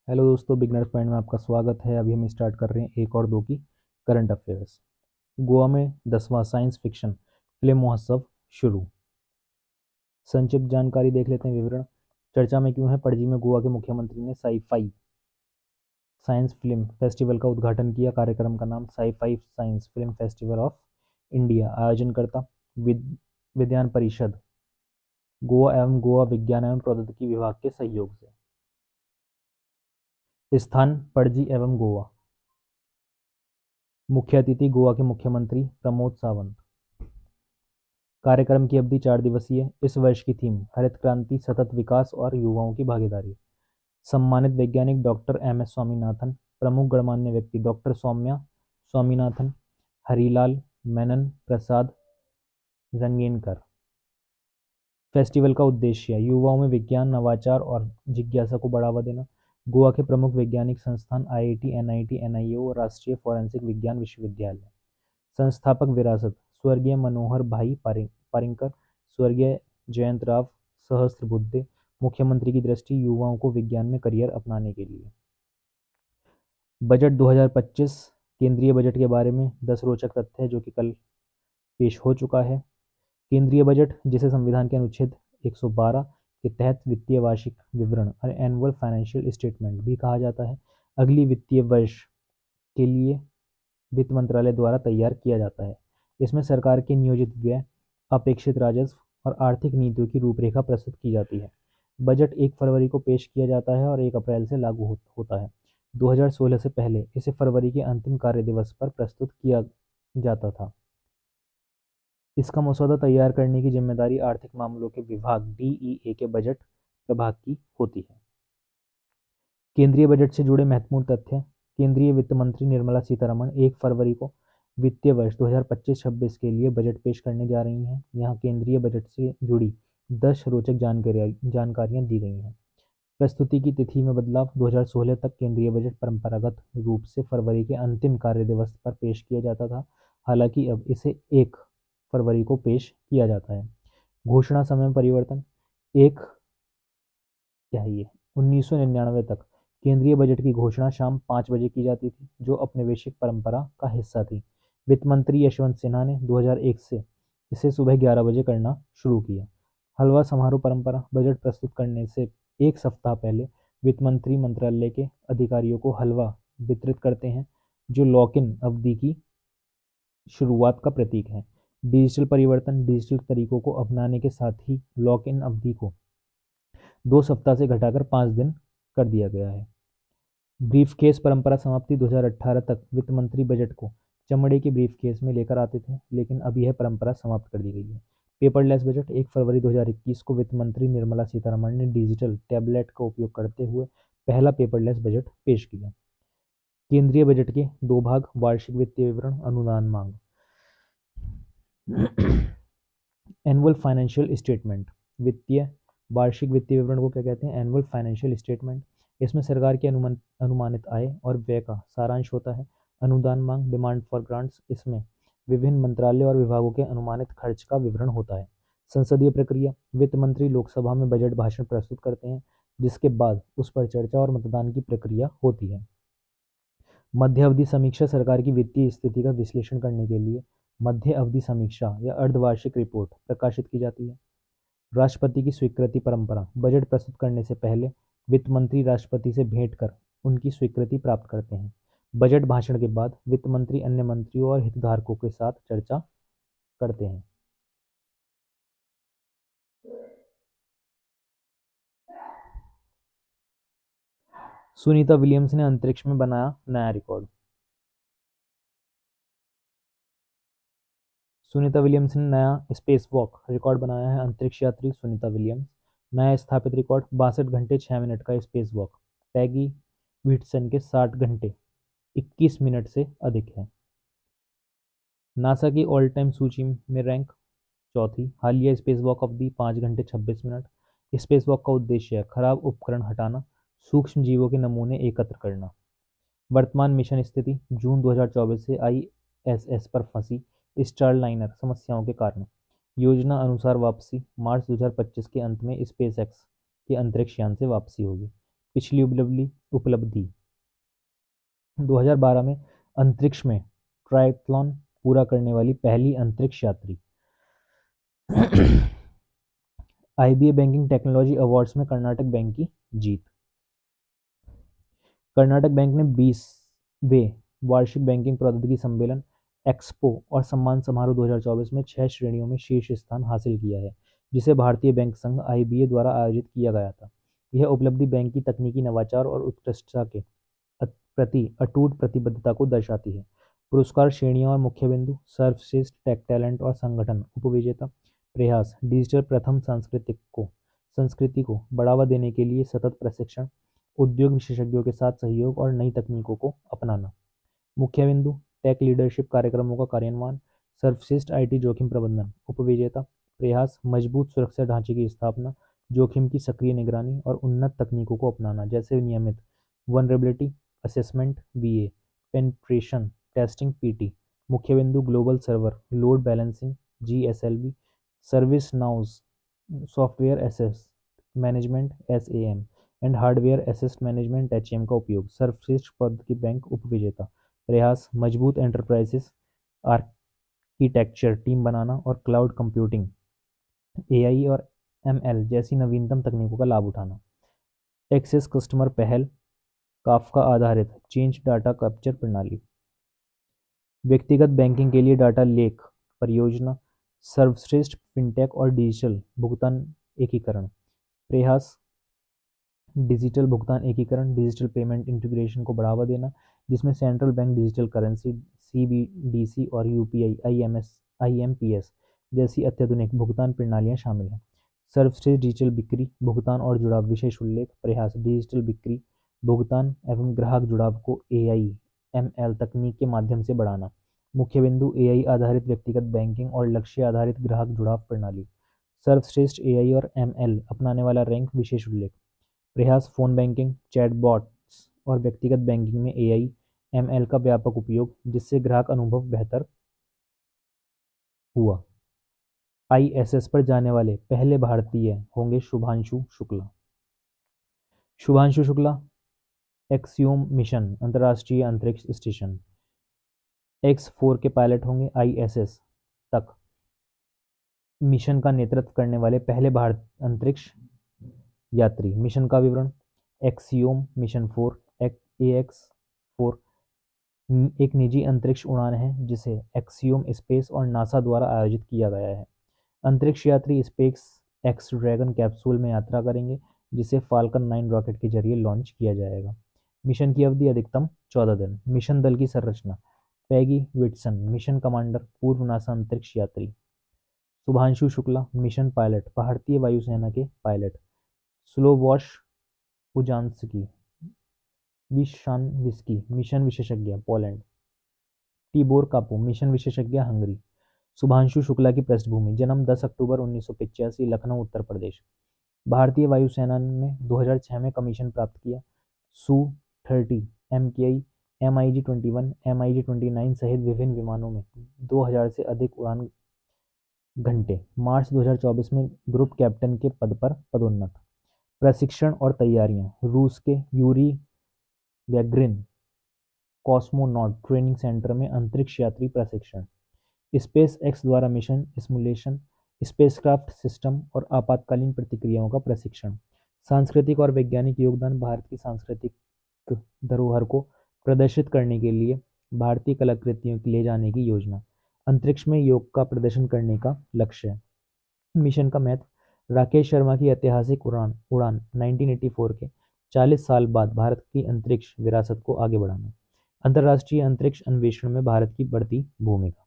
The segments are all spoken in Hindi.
हेलो दोस्तों, बिगनर पॉइंट में आपका स्वागत है। अभी हम स्टार्ट कर रहे हैं एक और दो की करंट अफेयर्स। गोवा में 10वां साइंस फिक्शन फिल्म महोत्सव शुरू। संक्षिप्त जानकारी देख लेते हैं। विवरण। चर्चा में क्यों है? पणजी में गोवा के मुख्यमंत्री ने साई-फाई साइंस फिल्म फेस्टिवल का उद्घाटन किया। कार्यक्रम का नाम sci fi science film festival of India. आयोजनकर्ता विज्ञान परिषद गोवा एवं गोवा विज्ञान एवं प्रौद्योगिकी विभाग के सहयोग से। स्थान पणजी एवं गोवा। मुख्य अतिथि गोवा के मुख्यमंत्री प्रमोद सावंत। कार्यक्रम की अवधि 4 दिवसीय। इस वर्ष की थीम हरित क्रांति, सतत विकास और युवाओं की भागीदारी। सम्मानित वैज्ञानिक डॉक्टर एम एस स्वामीनाथन। प्रमुख गणमान्य व्यक्ति डॉक्टर सौम्या स्वामीनाथन, हरिलाल मेनन, प्रसाद रंगेनकर। फेस्टिवल का उद्देश्य युवाओं में विज्ञान, नवाचार और जिज्ञासा को बढ़ावा देना। गोवा के प्रमुख वैज्ञानिक संस्थान आईआईटी, एनआईटी, एनआईओ और राष्ट्रीय फोरेंसिक विज्ञान विश्वविद्यालय। संस्थापक विरासत स्वर्गीय मनोहर भाई पारिंकर, स्वर्गीय जयंतराव सहस्त्रबुद्धे। मुख्यमंत्री की दृष्टि युवाओं को विज्ञान में करियर अपनाने के लिए। बजट 2025। केंद्रीय बजट के बारे में 10 रोचक तथ्य जो कि कल पेश हो चुका है। केंद्रीय बजट, जिसे संविधान के अनुच्छेद 112 के तहत वित्तीय वार्षिक विवरण एनुअल फाइनेंशियल स्टेटमेंट भी कहा जाता है, अगली वित्तीय वर्ष के लिए वित्त मंत्रालय द्वारा तैयार किया जाता है। इसमें सरकार के नियोजित व्यय, अपेक्षित राजस्व और आर्थिक नीतियों की रूपरेखा प्रस्तुत की जाती है। बजट 1 फरवरी को पेश किया जाता है और 1 अप्रैल से लागू होता है। 2016 से पहले इसे फरवरी के अंतिम कार्य दिवस पर प्रस्तुत किया जाता था। इसका मसौदा तैयार करने की जिम्मेदारी आर्थिक मामलों के विभाग DEA के बजट प्रभाग की होती है। केंद्रीय बजट से जुड़े महत्वपूर्ण तथ्य। केंद्रीय वित्त मंत्री निर्मला सीतारमण 1 फरवरी को वित्तीय वर्ष 2025-26 के लिए बजट पेश करने जा रही हैं। यहाँ केंद्रीय बजट से जुड़ी 10 रोचक जानकारियाँ दी गई हैं। प्रस्तुति की तिथि में बदलाव। 2016 तक केंद्रीय बजट परंपरागत रूप से फरवरी के अंतिम कार्य दिवस पर पेश किया जाता था, हालांकि अब इसे 1 फरवरी को पेश किया जाता है। घोषणा समय परिवर्तन। 1999 तक केंद्रीय बजट की घोषणा शाम 5 बजे की जाती थी, जो औपनिवेशिक परंपरा का हिस्सा थी। वित्त मंत्री यशवंत सिन्हा ने 2001 से इसे सुबह 11 बजे करना शुरू किया। हलवा समारोह परंपरा। बजट प्रस्तुत करने से एक सप्ताह पहले वित्त मंत्री मंत्रालय के अधिकारियों को हलवा वितरित करते हैं, जो लॉक इन अवधि की शुरुआत का प्रतीक है। डिजिटल परिवर्तन। डिजिटल तरीकों को अपनाने के साथ ही लॉक इन अवधि को 2 सप्ताह से घटाकर 5 दिन कर दिया गया है। ब्रीफकेस परंपरा समाप्ति। 2018 तक वित्त मंत्री बजट को चमड़े के ब्रीफकेस में लेकर आते थे, लेकिन अब यह परंपरा समाप्त कर दी गई है। Paperless budget. 1 फरवरी 2021 को वित्त मंत्री निर्मला सीतारमण ने डिजिटल टैबलेट का उपयोग करते हुए पहला पेपरलेस बजट पेश किया। केंद्रीय बजट के 2 भाग। वार्षिक वित्तीय विवरण, अनुदान मांग। Annual financial statement. वित्तीय वार्षिक वित्तीय विवरण को क्या कहते हैं? Annual financial statement. इसमें सरकार की अनुमानित आय और व्यय का सारांश होता है। अनुदान मांग, डिमांड फॉर ग्रांट्स। इसमें विभिन्न मंत्रालय और विभागों के अनुमानित खर्च का विवरण होता है। संसदीय प्रक्रिया। वित्त मंत्री लोकसभा में बजट भाषण प्रस्तुत करते हैं, जिसके बाद उस पर चर्चा और मतदान की प्रक्रिया होती है। मध्य अवधि समीक्षा। सरकार की वित्तीय स्थिति का विश्लेषण करने के लिए मध्य अवधि समीक्षा या अर्धवार्षिक रिपोर्ट प्रकाशित की जाती है। राष्ट्रपति की स्वीकृति परंपरा। बजट प्रस्तुत करने से पहले वित्त मंत्री राष्ट्रपति से भेंट कर उनकी स्वीकृति प्राप्त करते हैं। बजट भाषण के बाद वित्त मंत्री अन्य मंत्रियों और हितधारकों के साथ चर्चा करते हैं। सुनीता विलियम्स ने अंतरिक्ष में बनाया नया रिकॉर्ड। सुनीता विलियम्स ने नया स्पेस वॉक रिकॉर्ड बनाया है। अंतरिक्ष यात्री सुनीता विलियम्स। नया स्थापित रिकॉर्ड 62 घंटे 6 मिनट का स्पेस वॉक पैगी व्हिटसन के 60 घंटे 21 मिनट से अधिक है। नासा की ऑल टाइम सूची में रैंक चौथी। हालिया स्पेस वॉक अवधि 5 घंटे 26 मिनट। स्पेस वॉक का उद्देश्य है खराब उपकरण हटाना, सूक्ष्म जीवों के नमूने एकत्र करना। वर्तमान मिशन स्थिति। जून 2024 से ISS पर फंसी स्टारलाइनर समस्याओं के कारण योजना अनुसार वापसी। मार्च 2025 के अंत में स्पेसएक्स के अंतरिक्ष यान से वापसी होगी। पिछली उपलब्धि 2012 में अंतरिक्ष में ट्रायथलॉन पूरा करने वाली पहली अंतरिक्ष यात्री। IBA बैंकिंग टेक्नोलॉजी अवार्ड्स में कर्नाटक बैंक की जीत। कर्नाटक बैंक ने 20वें वार्षिक बैंकिंग प्रौद्योगिकी सम्मेलन एक्सपो और सम्मान समारोह 2024 में 6 श्रेणियों में शीर्ष स्थान हासिल किया है, जिसे भारतीय बैंक संघ IBA द्वारा आयोजित किया गया था। यह उपलब्धि बैंक की तकनीकी नवाचार और उत्कृष्टता के प्रति अटूट प्रतिबद्धता को दर्शाती है। पुरस्कार श्रेणियां और मुख्य बिंदु। सर्वश्रेष्ठ टेक टैलेंट और संगठन उपविजेता। प्रयास डिजिटल प्रथम संस्कृति को बढ़ावा देने के लिए सतत प्रशिक्षण, उद्योग विशेषज्ञों के साथ सहयोग और नई तकनीकों को अपनाना। मुख्य बिंदु टेक लीडरशिप कार्यक्रमों का कार्यान्वयन। सर्वश्रेष्ठ IT जोखिम प्रबंधन उपविजेता। प्रयास मजबूत सुरक्षा ढांचे की स्थापना, जोखिम की सक्रिय निगरानी और उन्नत तकनीकों को अपनाना, जैसे नियमित vulnerability assessment VA, penetration testing PT। मुख्य बिंदु global server load balancing GSLV, ServiceNow's software asset management SAM and hardware asset management HAM का उपयोग। सर्वश्रेष्ठ प्रौद्योगिकी बैंक उपविजेता। प्रयास मजबूत एंटरप्राइजेस आर्किटेक्चर टीम बनाना और क्लाउड कंप्यूटिंग AI और ML जैसी नवीनतम तकनीकों का लाभ उठाना। एक्सेस कस्टमर पहल काफका आधारित चेंज डाटा कैप्चर प्रणाली। व्यक्तिगत बैंकिंग के लिए डाटा लेक परियोजना। सर्वश्रेष्ठ फिनटेक और डिजिटल भुगतान एकीकरण। प्रयास डिजिटल भुगतान एकीकरण डिजिटल पेमेंट इंटीग्रेशन को बढ़ावा देना, जिसमें central bank digital currency CBDC और UPI IMPS जैसी अत्याधुनिक भुगतान प्रणालियां शामिल हैं। सर्वश्रेष्ठ डिजिटल बिक्री भुगतान और जुड़ाव विशेष उल्लेख। प्रयास डिजिटल बिक्री भुगतान एवं ग्राहक जुड़ाव को AI ML तकनीक के माध्यम से बढ़ाना। मुख्य बिंदु AI आधारित व्यक्तिगत बैंकिंग और लक्ष्य आधारित ग्राहक जुड़ाव प्रणाली। सर्वश्रेष्ठ AI और ML अपनाने वाला रैंक विशेष उल्लेख। प्रयास फोन बैंकिंग चैटबॉट्स और व्यक्तिगत बैंकिंग में AI ML का व्यापक उपयोग, जिससे ग्राहक अनुभव बेहतर हुआ। ISS पर जाने वाले पहले भारतीय होंगे शुभांशु शुक्ला। शुभांशु शुक्ला एक्सियोम मिशन अंतर्राष्ट्रीय अंतरिक्ष स्टेशन X4 के पायलट होंगे। ISS तक मिशन का नेतृत्व करने वाले पहले भारत अंतरिक्ष यात्री। मिशन का विवरण। एक्सियोम मिशन 4 AX4 एक निजी अंतरिक्ष उड़ान है जिसे एक्सियोम स्पेस और नासा द्वारा आयोजित किया गया है। अंतरिक्ष यात्री स्पेस एक्स ड्रैगन कैप्सूल में यात्रा करेंगे, जिसे फाल्कन 9 रॉकेट के जरिए लॉन्च किया जाएगा। मिशन की अवधि अधिकतम 14 दिन। मिशन दल की संरचना। पैगी विटसन मिशन कमांडर पूर्व नासा अंतरिक्ष यात्री। शुभांशु शुक्ला मिशन पायलट भारतीय वायुसेना के पायलट। स्लोवॉश उजांस्की विशानविस्की मिशन विशेषज्ञ पोलैंड। टिबोर कापू मिशन विशेषज्ञ हंगरी। शुभांशु शुक्ला की पृष्ठभूमि। जन्म 10 अक्टूबर 1985 लखनऊ उत्तर प्रदेश। भारतीय वायुसेना में 2006 में कमीशन प्राप्त किया। Su-30 MKI MiG-21 MiG-29 सहित विभिन्न विमानों में 2000 से अधिक उड़ान घंटे। मार्च 2024 में ग्रुप कैप्टन के पद पर पदोन्नत। प्रशिक्षण और तैयारियां। रूस के Yuri Gagarin cosmonaut training centre में अंतरिक्ष यात्री प्रशिक्षण। स्पेस एक्स द्वारा मिशन सिमुलेशन, स्पेसक्राफ्ट सिस्टम और आपातकालीन प्रतिक्रियाओं का प्रशिक्षण। सांस्कृतिक और वैज्ञानिक योगदान। भारत की सांस्कृतिक धरोहर को प्रदर्शित करने के लिए भारतीय कलाकृतियों की ले जाने की योजना। अंतरिक्ष में योग का प्रदर्शन करने का लक्ष्य। मिशन का महत्व। राकेश शर्मा की ऐतिहासिक उड़ान 1984 के 40 साल बाद भारत की अंतरिक्ष विरासत को आगे बढ़ाना। अंतर्राष्ट्रीय अंतरिक्ष अन्वेषण में भारत की बढ़ती भूमिका।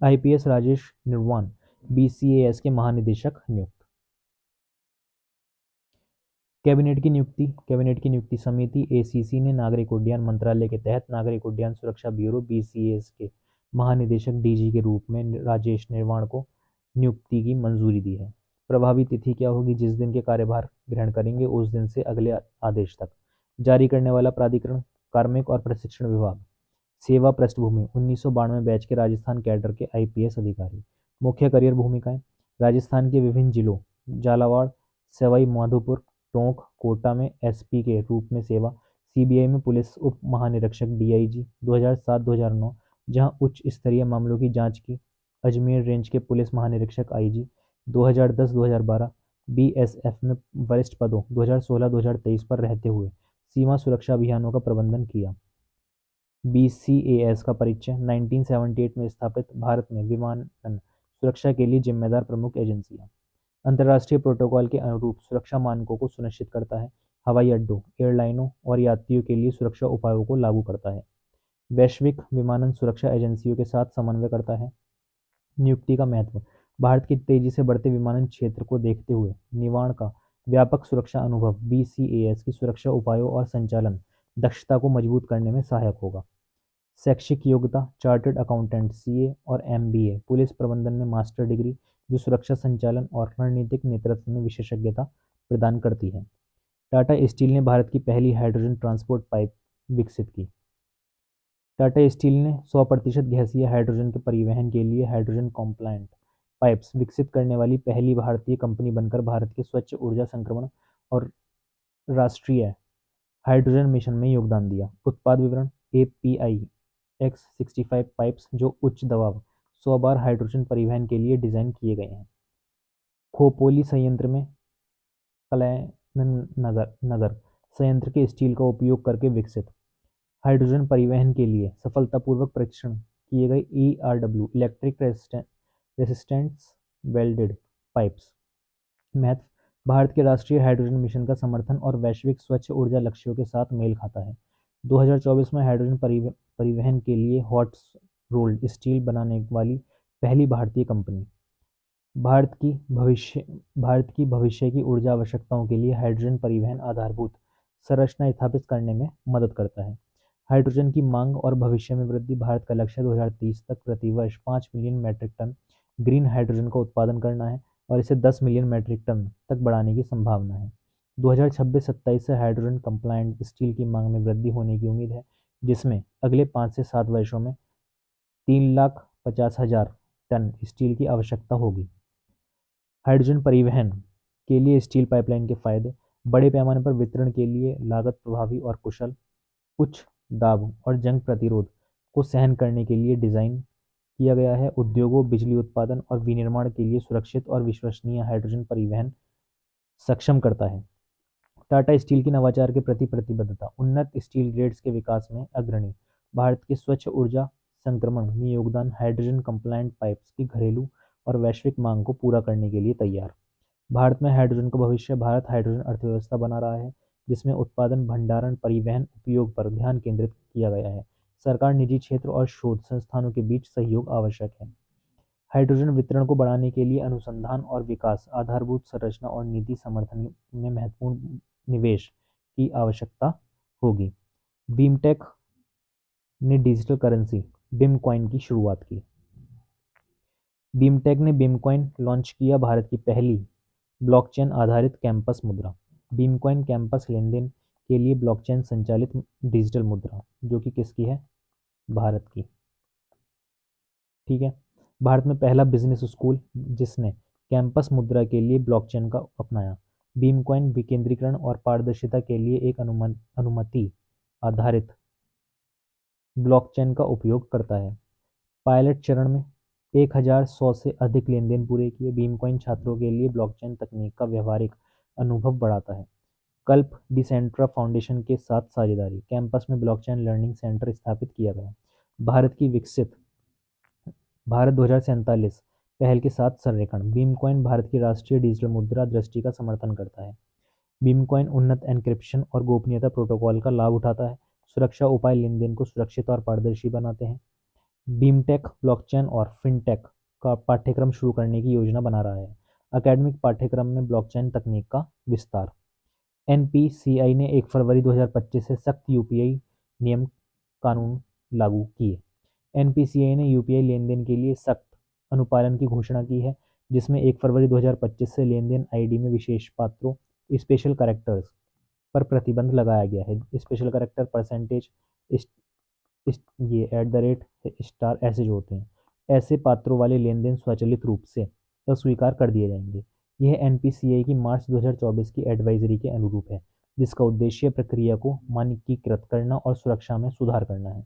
IPS राजेश निर्वाण BCAS के महानिदेशक नियुक्त। कैबिनेट की नियुक्ति समिति ACC ने नागरिक उड्डयन मंत्रालय के तहत नागरिक उड्डयन सुरक्षा ब्यूरो BCAS के महानिदेशक DG के रूप में राजेश निर्वाण को नियुक्ति की मंजूरी दी है। प्रभावी तिथि क्या होगी? जिस दिन के कार्यभार ग्रहण करेंगे उस दिन से अगले आदेश तक। जारी करने वाला प्राधिकरण कार्मिक और प्रशिक्षण विभाग। सेवा पृष्ठभूमि 1992 बैच के राजस्थान कैडर के IPS अधिकारी। मुख्य करियर भूमिकाएं। राजस्थान के विभिन्न जिलों झालावाड़, सवाई माधोपुर, टोंक कोटा में एसपी के रूप में सेवा, सीबीआई में पुलिस उप महानिरीक्षक डीआईजी 2007-2009 जहां उच्च स्तरीय मामलों की जांच की, अजमेर रेंज के पुलिस महानिरीक्षक आईजी 2010-2012, बीएसएफ में वरिष्ठ पदों 2016-2023 पर रहते हुए सीमा सुरक्षा अभियानों का प्रबंधन किया। बीसीएएस का परिचय 1978 में स्थापित भारत में विमानन सुरक्षा के लिए जिम्मेदार प्रमुख एजेंसियां, अंतर्राष्ट्रीय प्रोटोकॉल के अनुरूप सुरक्षा मानकों को सुनिश्चित करता है, हवाई अड्डों, एयरलाइनों और यात्रियों के लिए सुरक्षा उपायों को लागू करता है, वैश्विक विमानन सुरक्षा एजेंसियों के साथ समन्वय करता है। नियुक्ति का महत्व, भारत की तेजी से बढ़ते विमानन क्षेत्र को देखते हुए निवाण का व्यापक सुरक्षा अनुभव बीसीएएस की सुरक्षा उपायों और संचालन दक्षता को मजबूत करने में सहायक होगा। शैक्षिक योग्यता, चार्टर्ड अकाउंटेंट सीए और एमबीए, पुलिस प्रबंधन में मास्टर डिग्री जो सुरक्षा संचालन और रणनीतिक नेतृत्व में विशेषज्ञता प्रदान करती है। टाटा स्टील ने भारत की पहली हाइड्रोजन ट्रांसपोर्ट पाइप विकसित की। टाटा स्टील ने 100% गैसीय हाइड्रोजन के परिवहन के लिए हाइड्रोजन कॉम्प्लायंट पाइप्स विकसित करने वाली पहली भारतीय कंपनी बनकर भारत के स्वच्छ ऊर्जा संक्रमण और राष्ट्रीय हाइड्रोजन मिशन में योगदान दिया। उत्पाद विवरण, एपीआई X65 पाइप्स जो उच्च दबाव 100 बार हाइड्रोजन परिवहन के लिए डिज़ाइन किए गए हैं। खोपोली संयंत्र में कलैनन नगर संयंत्र के स्टील का उपयोग करके विकसित हाइड्रोजन परिवहन के लिए सफलतापूर्वक परीक्षण किए गए ERW electric resistance welded pipes. महत्व, भारत के राष्ट्रीय हाइड्रोजन मिशन का समर्थन और वैश्विक स्वच्छ ऊर्जा लक्ष्यों के साथ मेल खाता है। 2024 में हाइड्रोजन परिवहन के लिए हॉट रोल्ड स्टील बनाने वाली पहली भारतीय कंपनी। भारत की भविष्य की ऊर्जा आवश्यकताओं के लिए हाइड्रोजन परिवहन आधारभूत संरचना स्थापित करने में मदद करता है। हाइड्रोजन की मांग और भविष्य में वृद्धि, भारत का लक्ष्य 2030 तक प्रति वर्ष 5 million metric ton green hydrogen का उत्पादन करना है और इसे 10 मिलियन मीट्रिक टन तक बढ़ाने की संभावना है। 2026-27 से हाइड्रोजन कंप्लायंट स्टील की मांग में वृद्धि होने की उम्मीद है, जिसमें अगले 5 से 7 वर्षों में 3,50,000 टन स्टील की आवश्यकता होगी। हाइड्रोजन परिवहन के लिए स्टील पाइपलाइन के फायदे, बड़े पैमाने पर वितरण के लिए लागत प्रभावी और कुशल, उच्च दाब और जंग प्रतिरोध को सहन करने के लिए डिज़ाइन किया गया है। उद्योगों, बिजली उत्पादन और विनिर्माण के लिए सुरक्षित और विश्वसनीय हाइड्रोजन परिवहन सक्षम करता है। टाटा स्टील की नवाचार के प्रति प्रतिबद्धता, उन्नत स्टील ग्रेड्स के विकास में अग्रणी, भारत के स्वच्छ ऊर्जा संक्रमण में योगदान, हाइड्रोजन कंप्लायंट पाइप्स की घरेलू और वैश्विक मांग को पूरा करने के लिए तैयार। भारत में हाइड्रोजन का भविष्य, भारत हाइड्रोजन अर्थव्यवस्था बना रहा है जिसमें उत्पादन, भंडारण, परिवहन, उपयोग पर ध्यान केंद्रित किया गया है। सरकार, निजी क्षेत्र और शोध संस्थानों के बीच सहयोग आवश्यक है। हाइड्रोजन वितरण को बढ़ाने के लिए अनुसंधान और विकास, आधारभूत संरचना और नीति समर्थन में महत्वपूर्ण निवेश की आवश्यकता होगी। बीमटेक ने डिजिटल करेंसी बिम कॉइन की शुरुआत की। बीमटेक ने बिम कॉइन लॉन्च किया, भारत की पहली ब्लॉकचेन आधारित कैंपस मुद्रा। बीम कॉइन कैंपस लेनदेन के लिए ब्लॉकचेन संचालित डिजिटल मुद्रा, जो कि किसकी है? भारत की। ठीक है, भारत में पहला बिजनेस स्कूल जिसने कैंपस मुद्रा के लिए ब्लॉकचेन का अपनाया। बीम कॉइन विकेंद्रीकरण और पारदर्शिता के लिए एक अनुमति आधारित ब्लॉकचेन का उपयोग करता है। पायलट चरण में 1100 से अधिक लेनदेन पूरे किए। बीम कॉइन छात्रों के लिए ब्लॉकचेन तकनीक का व्यवहारिक अनुभव बढ़ाता है। कल्प डिसेंट्रा फाउंडेशन के साथ साझेदारी, कैंपस में ब्लॉकचेन लर्निंग सेंटर स्थापित किया गया। भारत की विकसित भारत 2047 पहल के साथ संरेखण, बीम कॉइन भारत की राष्ट्रीय डिजिटल मुद्रा दृष्टि का समर्थन करता है। बीम कॉइन उन्नत एन्क्रिप्शन और गोपनीयता प्रोटोकॉल का लाभ उठाता है। सुरक्षा उपाय लेनदेन को सुरक्षित और पारदर्शी बनाते हैं। बीमटेक ब्लॉकचेन और फिनटेक का पाठ्यक्रम शुरू करने की योजना बना रहा है। अकेडमिक पाठ्यक्रम में ब्लॉकचेन तकनीक का विस्तार। एनपीसीआई ने 1 फरवरी 2025 से सख्त यूपीआई नियम कानून लागू किए। एनपीसीआई ने यूपीआई लेनदेन के लिए सख्त अनुपालन की घोषणा की है, जिसमें 1 फरवरी 2025 से लेनदेन आईडी में विशेष पात्रों स्पेशल कैरेक्टर्स पर प्रतिबंध लगाया गया है। स्पेशल कैरेक्टर परसेंटेज ये @ ऐसे जो होते हैं, ऐसे पात्रों वाले लेनदेन स्वचालित रूप से अस्वीकार कर दिए जाएंगे। यह एनपीसीआई की मार्च 2024 की एडवाइजरी के अनुरूप है, जिसका उद्देश्य प्रक्रिया को मानकीकृत करना और सुरक्षा में सुधार करना है।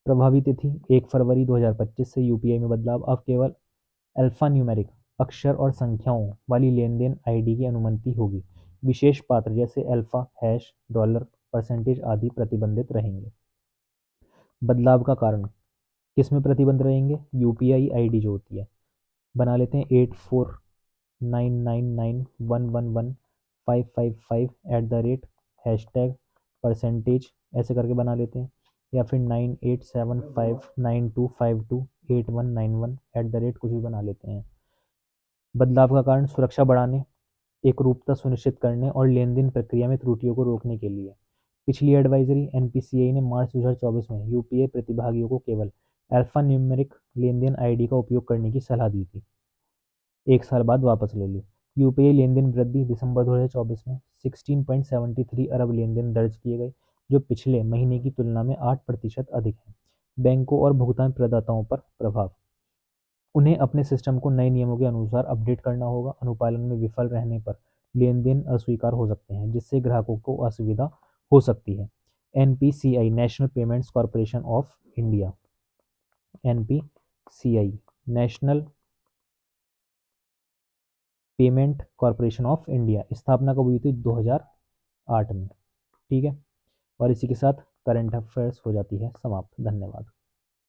प्रभावी तिथि 1 फरवरी 2025 से यूपीआई में बदलाव। अब केवल अल्फान्यूमेरिक अक्षर और संख्याओं वाली लेन देन आईडी की अनुमति होगी। विशेष पात्र जैसे अल्फा, हैश, डॉलर, परसेंटेज आदि प्रतिबंधित रहेंगे। बदलाव का कारण किस में प्रतिबंध रहेंगे? यूपीआई आईडी जो होती है, बना लेते हैं 8499111555 @#परसेंटेज ऐसे करके बना लेते हैं, या फिर 987592528191 कुछ भी बना लेते हैं। बदलाव का कारण सुरक्षा बढ़ाने, एकरूपता सुनिश्चित करने और लेन देन प्रक्रिया में त्रुटियों को रोकने के लिए। पिछली एडवाइजरी एनपीसीआई ने मार्च 2024 में यूपीआई प्रतिभागियों को केवल अल्फा न्यूमेरिक लेन देन आईडी का उपयोग करने की सलाह दी थी। 1 साल बाद वापस ले ली। यूपीआई लेन देन वृद्धि दिसंबर 2024 में 16.73 अरब लेन देन दर्ज किए गए, जो पिछले महीने की तुलना में 8% अधिक है। बैंकों और भुगतान प्रदाताओं पर प्रभाव, उन्हें अपने सिस्टम को नए नियमों के अनुसार अपडेट करना होगा। अनुपालन में विफल रहने पर लेन देन अस्वीकार हो सकते हैं, जिससे ग्राहकों को असुविधा हो सकती है। NPCI national payments corporation of India, NPCI national payment corporation of India स्थापना कब हुई थी? 2008 में। ठीक है, और इसी के साथ करंट अफेयर्स हो जाती है समाप्त। धन्यवाद।